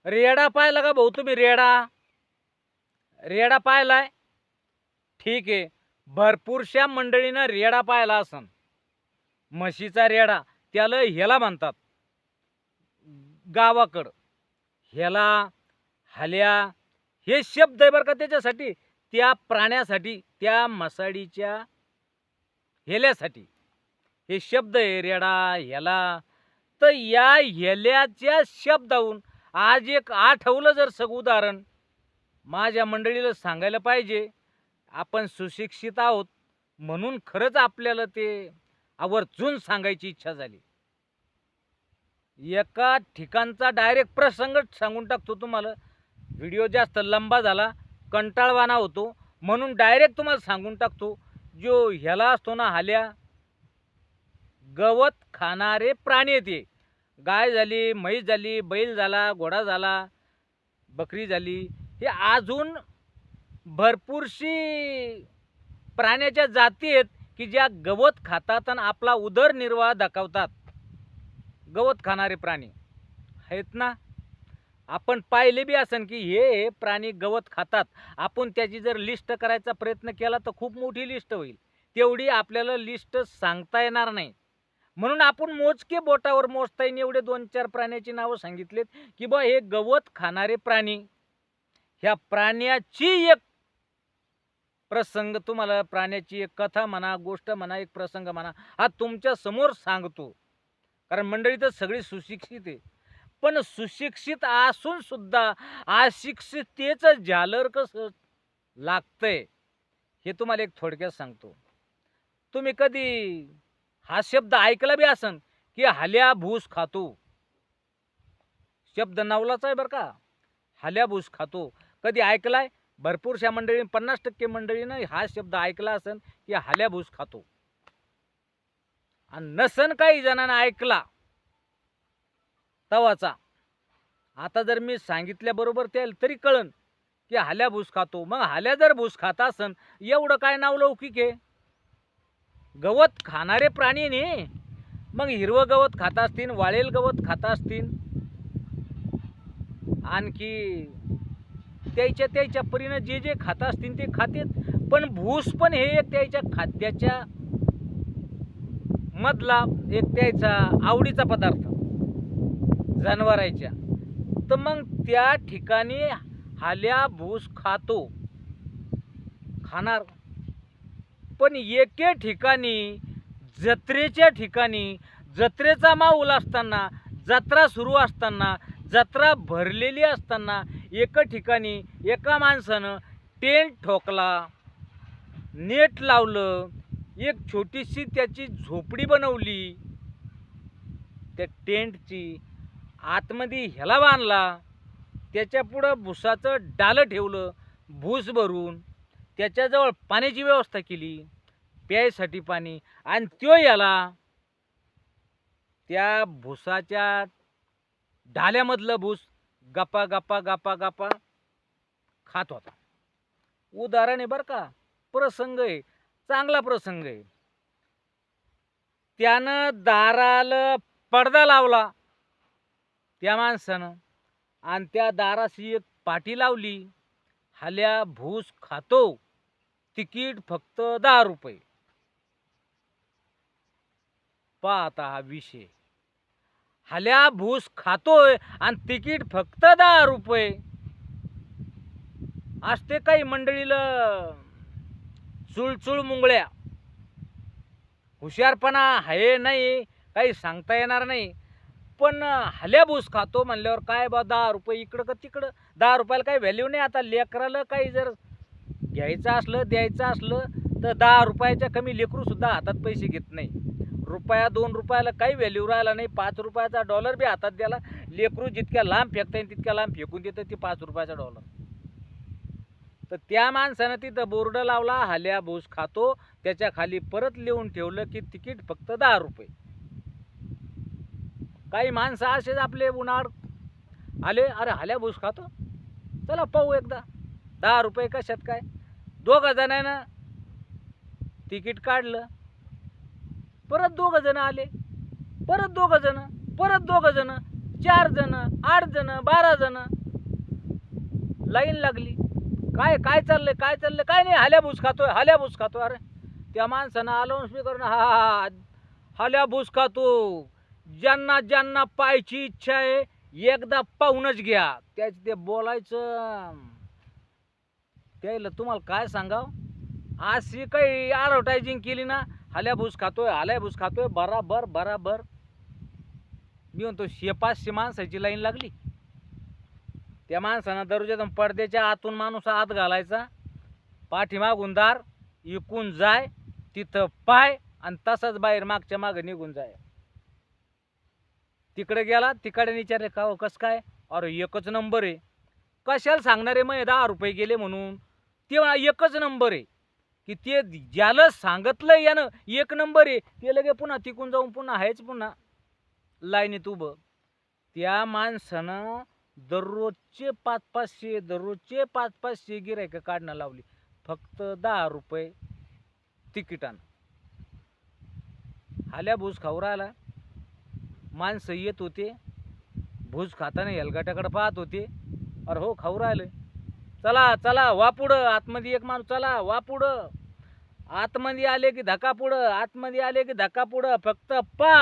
रेडा पाहिला का भाऊ तुम्ही? रेडा रेडा पाहिलाय? ठीक आहे. भरपूरशा मंडळीनं रेडा पाहिला असन. म्हशीचा रेडा त्याला ह्याला म्हणतात गावाकडं. ह्याला, हल्या हे शब्द आहे बरं का त्याच्यासाठी, त्या प्राण्यासाठी, त्या मसाडीच्या हेल्यासाठी हे शब्द आहे रेडा, ह्याला. तर या हेल्याच्या शब्दाहून आज एक आठवलं जर सग उदाहरण माझ्या मंडळीला सांगायला पाहिजे. आपण सुशिक्षित आहोत म्हणून खरंच आपल्याला ते आवर्जून सांगायची इच्छा झाली. एका ठिकाणचा डायरेक्ट प्रसंग सांगून टाकतो तुम्हाला. व्हिडिओ जास्त लंबा झाला, कंटाळवाणा होतो, म्हणून डायरेक्ट तुम्हाला सांगून टाकतो. जो ह्याला असतो ना हाल्या, गवत खाणारे प्राणी येते. गाय झाली, म्हैस झाली, बैल झाला, घोडा झाला, बकरी झाली, हे अजून भरपूरशी प्राण्याच्या जाती आहेत की ज्या गवत खातात आणि आपला उदरनिर्वाह दाखवतात. गवत खाणारे प्राणी आहेत ना. आपण पाहिले बी असन की हे प्राणी गवत खातात. आपण त्याची जर लिस्ट करायचा प्रयत्न केला तर खूप मोठी लिस्ट होईल. तेवढी आपल्याला लिस्ट सांगता येणार नाही. म्हणून आपण मोजके बोटावर मोजता येईल एवढे 2-4 प्राण्याची नावं सांगितलेत की बा हे गवत खाणारे प्राणी. ह्या प्राण्याची एक प्रसंग तुम्हाला, प्राण्याची एक कथा म्हणा, गोष्ट म्हणा, एक प्रसंग म्हणा, हा तुमच्या समोर सांगतो. कारण मंडळी तर सगळी सुशिक्षित आहे, पण सुशिक्षित असून सुद्धा अशिक्षिततेचं झालर कसं लागतंय हे तुम्हाला एक थोडक्यात सांगतो. तुम्ही कधी हा शब्द ऐकला बी असन की हाल्या भूस खातो. शब्द नवलाच आहे बरं का, हाल्या भूस खातो. कधी ऐकलाय? भरपूरशा मंडळी, 50% मंडळीनं हा शब्द ऐकला असन की हाल्या भूस खातो. आणि नसन काही जणांना ऐकला तवाचा. आता जर मी सांगितल्याबरोबर त्याला तरी कळन की हाल्या भूस खातो. मग हाल्या जर भूस खात असन, एवढं काय नावलौकिक आहे? गवत खाणारे प्राणी ने. मग हिरवं गवत खात असतील, वाळेल गवत खात असतील, आणखी त्याच्या परीनं जे जे खात असतील ते खातेत. पण भूस पण हे एक त्याच्या खाद्याच्या मधला एक त्याचा आवडीचा पदार्थ जनावरांच्या. तर मग त्या ठिकाणी हाल्या भूस खातो, खाणार. पण एके ठिकाणी, जत्रेच्या ठिकाणी, जत्रेचा माहोल असताना, जत्रा सुरू असताना, जत्रा भरलेली असताना, एका ठिकाणी एका माणसानं टेंट ठोकला, नेट लावलं, एक छोटीशी त्याची झोपडी बनवली. त्या टेंटची आतमध्ये ह्याला बांधला, त्याच्या पुढं भुसाचं डालं ठेवलं, भूस भरून त्याच्याजवळ पाण्याची व्यवस्था केली, प्यायसाठी पाणी. आणि तो याला त्या भुसाच्या ढाल्यामधलं भूस गप्पा गप्पा गप्पा गप्पा खात होता. उदाहरण आहे बरं का, प्रसंग आहे, चांगला प्रसंग आहे. त्यानं दाराला पडदा लावला त्या माणसानं, आणि त्या दाराशी एक पाटी लावली, हाल्या भूस खातो, तिकीट फक्त 10 रुपये. पहा आता हा विषय. हाल्या भूस खातोय आणि तिकीट फक्त 10 रुपये. असते काही मंडळीला चुळचुळ मुंगळ्या, हुशारपणा आहे नाही काही सांगता येणार नाही. पण हाल्या भूस खातो म्हणल्यावर काय बा 10 रुपये इकडं का तिकडं, 10 रुपयाला काही व्हॅल्यू नाही. आता लेकराला काही जर घ्यायचं असलं, द्यायचं असलं तर 10 रुपयाच्या कमी लेकरू सुद्धा हातात पैसे घेत नाही. रुपया 2 रुपयाला काही व्हॅल्यू राहिला नाही. 5 रुपयाचा डॉलर बी हातात द्याला, लेकरू जितक्या लांब फेकता येईल तितक्या लांब फेकून देतं ते 5 रुपयाचा डॉलर. तर त्या माणसानं तिथं बोर्ड लावला, हाल्या भूस खातो, त्याच्या खाली परत लिहून ठेवलं की तिकीट फक्त 10 रुपये. काही माणसं असेच आपले उन्हाळ आले, अरे हाल्या भूस खातो, चला पाहू एकदा 10 रुपये कशात काय. 2 जणांना तिकीट काढलं, परत 2 जण आले, परत 2 जण, परत 2 जण. 4 जण 8 जण 12 जण लाईन लागली. काय काय चाललंय काय चाललंय, काय नाही, हाल्याभूस खातोय. अरे त्या माणसानं अनाउन्स मी करून हा हाल्याभूस खातो, ज्यांना ज्यांना पाहायची इच्छा आहे एकदा पाहूनच घ्या. त्याच ते बोलायचं त्याला तुम्हाला काय सांगाव, अशी काही ॲडव्हर्टायझिंग केली ना, हाल्याभूस खातोय बराबर. मी म्हणतो 500 माणसाची लाईन लागली. त्या माणसानं दरवाजातून पडद्याच्या आतून माणूस आत घालायचा, पाठीमागून दार इकून जाय, तिथं पाय आणि तसाच बाहेर मागच्या मागं निघून जाय. तिकडे गेला, तिकडे विचारले का हो कसं काय, अरे एकच नंबर आहे. कशाला सांगणारे मग 10 रुपये गेले म्हणून, ते एकच नंबर आहे. की ते ज्याला सांगितलं यानं 1 नंबर आहे, ते लगे पुन्हा तिकून जाऊन पुन्हा आहेच पुन्हा लाईनीत उभं. त्या माणसानं दररोजचे 500 गिऱ्हाईकं काढणं लावली फक्त 10 रुपये तिकिटानं. हाल्या भूस खाऊ राहिला. माणसं येत होते, भूस खाताना हेलगाट्याकडे पाहत होते. अरे हो खाऊ राहिले, चला वा पुढं. आतमध्ये एक माणूस, चला वा पुढं. आतमध्ये आले की धक्का पुढं, फक्त पा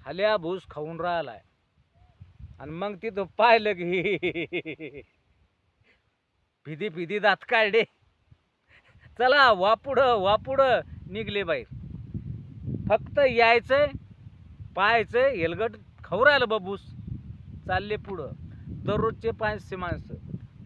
हाल्या भूस खाऊन राहिलाय. आणि मग तिथं पाहिलं की फिदी दात काढले. चला वा पुढं निघले बाहेर. फक्त यायचंय, पाहायचंय, हेलगट खाऊ राहिलं बाबूस, चालले पुढं. दररोजचे 500 माणसं,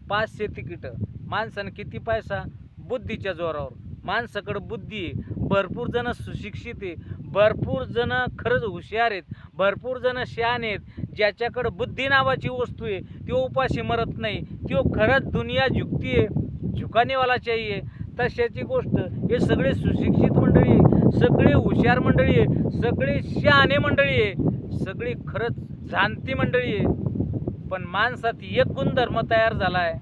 500 तिकीट. माणसानं किती पैसा, बुद्धीच्या जोरावर. माणसाकडे बुद्धी आहे, भरपूर जण सुशिक्षित आहे, भरपूर जण खरंच हुशार आहेत, भरपूर जण शहाणे आहेत. ज्याच्याकडे बुद्धी नावाची वस्तू आहे तो उपाशी मरत नाही, तो खरंच दुनिया झुकानेवाला चाहिए. तशाची गोष्ट हे सगळे सुशिक्षित मंडळी आहे, सगळे हुशार मंडळी आहे, सगळे शहाणे मंडळी आहे, सगळी खरंच जाणती मंडळी आहे. पण माणसात एक गुणधर्म तयार झालाय,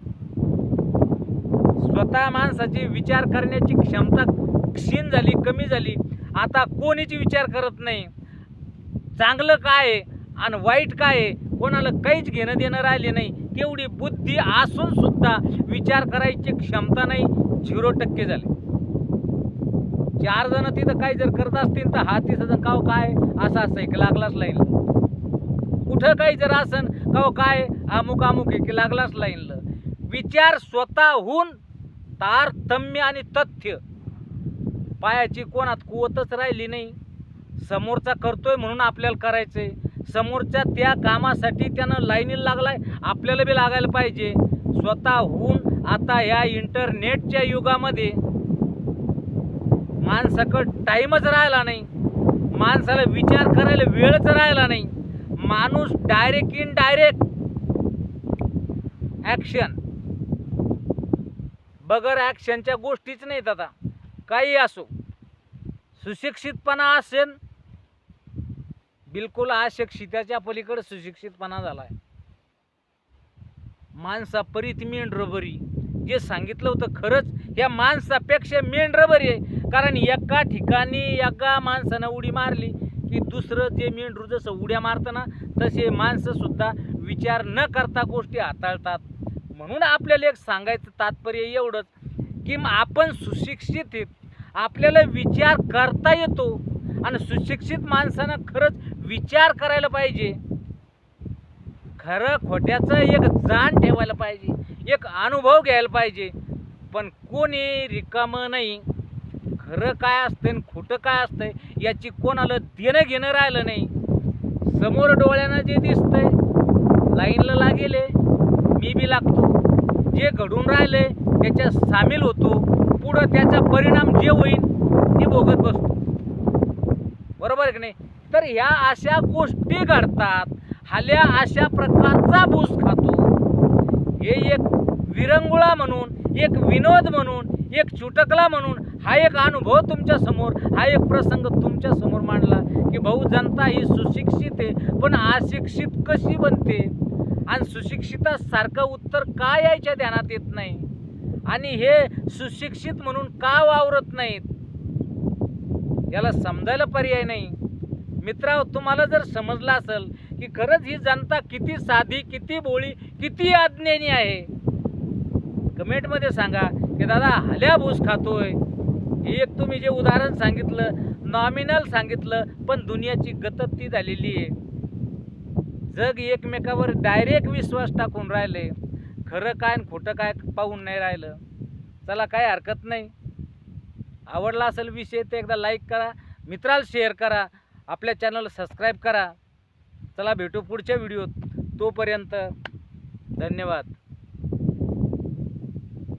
स्वतः माणसाची विचार करण्याची क्षमता क्षीण झाली, कमी झाली. आता कोणीच विचार करत नाही, चांगलं काय आहे आणि वाईट काय आहे कोणाला काहीच घेणं देणं राहिले नाही. तेवढी बुद्धी असून सुद्धा विचार करायची क्षमता नाही, 0% झाली. 4 जण तिथं काही जर करत असतील तर हा 30 काव काय असं एक लागलाच लाईन. कुठं काही जर असन काव काय अमुक एक लागलाच लाईन. विचार स्वतःहून तारतम्य आणि तथ्य पायाची कोणात कुवतच राहिली नाही. समोरचा करतोय म्हणून आपल्याला करायचंय, समोरच्या त्या कामासाठी त्यानं लाईनीला लागलाय, आपल्याला बी लागायला पाहिजे. स्वतःहून आता या इंटरनेटच्या युगामध्ये माणसाकडे टाईमच राहिला नाही, माणसाला विचार करायला वेळच राहिला नाही. माणूस इनडायरेक्ट ॲक्शन, बगर ॲक्शनच्या गोष्टीच नाहीत. आता काही असो, सुशिक्षितपणा असेल, बिलकुल अशिक्षिताच्या पलीकडे सुशिक्षितपणा झालाय. माणसा परीत मेंढर बरी, जे सांगितलं होतं खरंच या माणसापेक्षा मेंढर बरी आहे. कारण एका ठिकाणी एका माणसानं उडी मारली की दुसरं जे मेंढरू जसं उड्या मारतं ना, तसे माणसं सुद्धा विचार न करता गोष्टी हाताळतात. म्हणून आपल्याला एक सांगायचं तात्पर्य एवढंच की आपण सुशिक्षित आहेत, आपल्याला विचार करता येतो. आणि सुशिक्षित माणसानं खरंच विचार करायला पाहिजे, खरं खोट्याचं एक जाण ठेवायला पाहिजे, एक अनुभव घ्यायला पाहिजे. पण कोणी रिकामं नाही, खरं काय असतंय आणि खोटं काय असतंय याची कोणाला देणं घेणं राहिलं नाही. समोर डोळ्यानं जे दिसतंय, लाईनला लागेले, मी बी लागतो, जे घडून राहिले त्याच्यात सामील होतो, पुढं त्याचा परिणाम जे होईल ते भोगत बसतो. बरोबर आहे की नाही? तर ह्या अशा गोष्टी घडतात, हाल्या अशा प्रकारचा भूस खातो. हे एक विरंगुळा म्हणून, एक विनोद म्हणून, एक चुटकला म्हणून हा एक अनुभव तुमच्या समोर, हा एक प्रसंग तुमच्या समोर मांडला की भाऊ, जनता ही सुशिक्षित आहे पण अशिक्षित कशी बनते, आणि सुशिक्षितासारखं उत्तर का यायच्या ध्यानात येत नाही, आणि हे सुशिक्षित म्हणून का वावरत नाहीत, याला समजायला पर्याय नाही. मित्रांनो, तुम्हाला जर समजलं असेल की खरंच ही जनता किती साधी, किती भोळी, किती अज्ञानी आहे. कमेंटमध्ये सांगा की दादा हल्या भूस खातोय. हे एक तुम्ही जे उदाहरण सांगितलं, नॉमिनल सांगितलं, पण दुनियाची गतत ती झालेली आहे. जग एकमेकावर डायरेक्ट विश्वास टाकून राहिले. खरं काय आणि खोटं काय पाहून नाही राहिलं. चला, काय हरकत नाही. आवडला असेल विषय तर एकदा लाईक करा, मित्राला शेअर करा, आपल्या चॅनलला सबस्क्राईब करा. चला, भेटू पुढच्या व्हिडिओत. तोपर्यंत धन्यवाद.